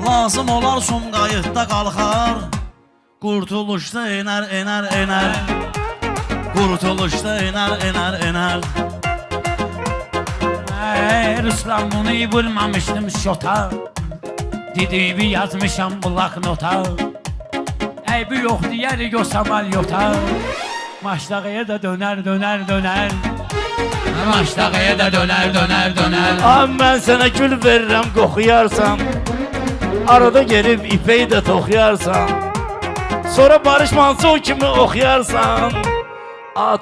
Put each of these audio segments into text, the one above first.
Lazım olar Sumqayıtda qalxar, qurtuluşda enər, enər, enər. Qurtuluşda enər, enər, enər. Ruslan bunu vurmamışdım şota, dediğimi yazmışam bloknota. Eybi yok diğer yosamal yota, maştağıya da döner, döner, döner. Maştağıya da döner, döner, döner. Abi ben sana gül veririm kokuyarsan, arada gelip ipeyi de tokuyarsan, sonra Barış Manço kimi okuyarsan,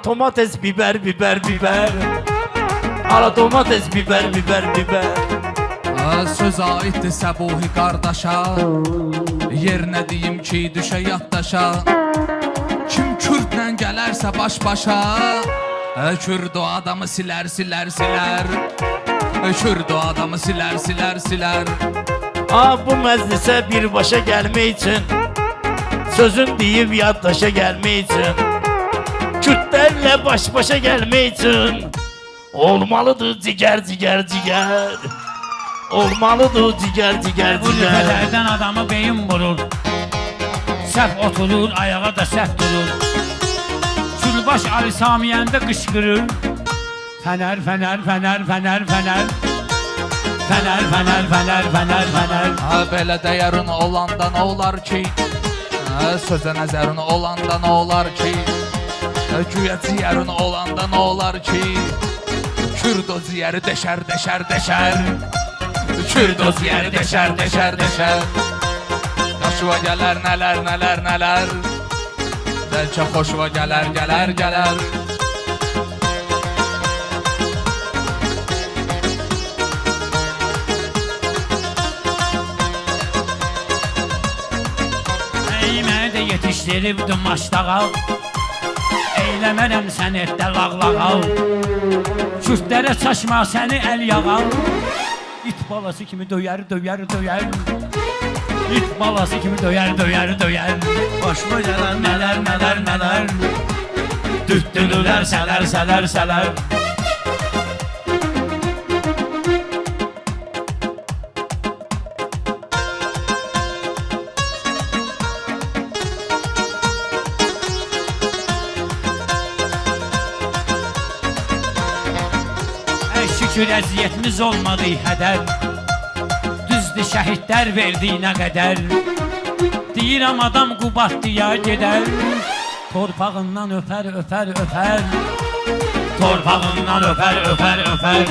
domates, biber, biber, biber. Ala domates, biber, biber, biber. Söz aiddir Səbuhi qardaşa, yerinə deyim ki, düşə yaddaşa. Kim Kürdlə gələrsə baş-başa, Kürd o adamı silər, silər, silər. Kürd o adamı silər, silər, silər. Bu məclisə birbaşa gəlmək üçün, sözün deyib yaddaşa gəlmək üçün, Kürdlərlə baş-başa gəlmək üçün, olmalıdır cigər, cigər, cigər. Olmalıdır cigər, cigər, Bu cigər. lüfələrdən adamı beyin vurur, səhv oturur, ayağa da səhv durur. Külbaş Ali Samiyəndə qışqırır, fənər, fənər, fənər, fənər, fənər. Fənər, fənər, fənər, fənər, fənər. Belə dəyərin olanda nə olar ki, sözə nəzərin olanda nə olar ki, güya ciyərin olanda nə olar ki, Kürd o ciyəri deşər, deşər, deşər. Kürd o ciyəri deşər, deşər, deşər. Xoşuma gələr nələr, nələr, nələr. Bəlkə xoşuma gələr, gələr, gələr. Eyməni də yetişdiribdim maşdağa, eyləmərəm sən etdə lağlağa. Kürdlərə çaşma səni əl yağa, İt balası kimi döyər, döyər, döyər. İt balası kimi döyər, döyər, döyər. Başıma gələn Nələr, nələr, nələr. Düttülülər, sələr, sələr, sələr. Şükür əziyyətimiz olmadı hədər, düzdür şəhidlər verdiyinə qədər. Deyirəm adam Qubadlıya gedər, torpağından öpər, öpər, öpər. Torpağından öpər, öpər, öpər.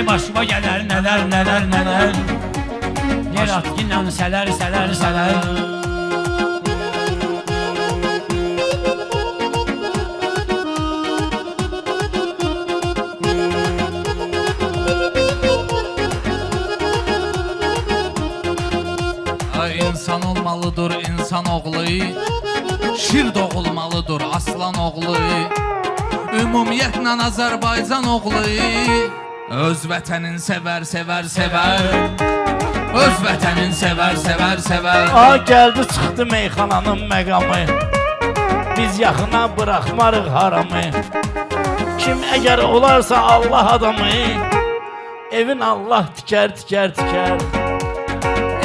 Başıma gələr nələr, nələr, nələr. Yer atqinlə sələr, sələr, sələr. İnsan olmalıdır insan oğlu, şir doğulmalıdır aslan oğlu. Ümumiyyətlə Azərbaycan oğlu, öz vətənin sevər, sevər, sevər. Öz vətənin sevər, sevər, sevər. Gəldi çıxdı meyxananın məqamı, biz yaxına bıraxmarıq haramı. Kim əgər olarsa Allah adamı, evin Allah tikər, tikər, tikər.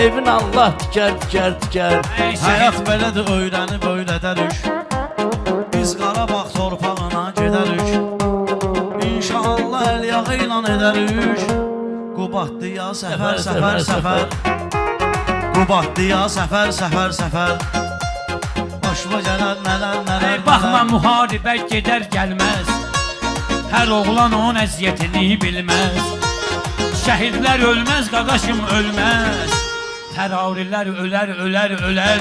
Evin Allah tikər, tikər, tikər. həyat belədir, öyrənib öyrədərik. Biz Qarabağ torpağına gedərik. İnşallah əl yağı ilə edərik. Qubadlıya səfər, səfər, səfər. Qubadlıya səfər, səfər, səfər. Başıma gələn nələr, nələr, Baxma müharibə gedər gəlməz, hər oğlan onun əziyyətini bilməz. Şəhidlər ölməz, qaqaşım ölməz. Təravürlər ölər, ölər, ölər.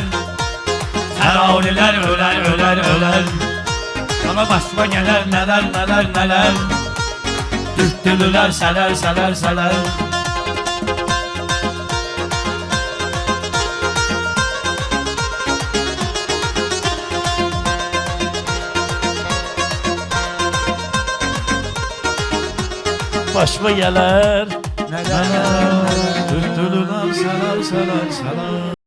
Təravürlər ölər, ölər, ölər. Sana başıma gələr nələr, nələr, nələr. Düttülülər, sələr, sələr, sələr. Başıma gələr Nələr, nələr, nələr. Düttülülər, sələr, sələr, sələr.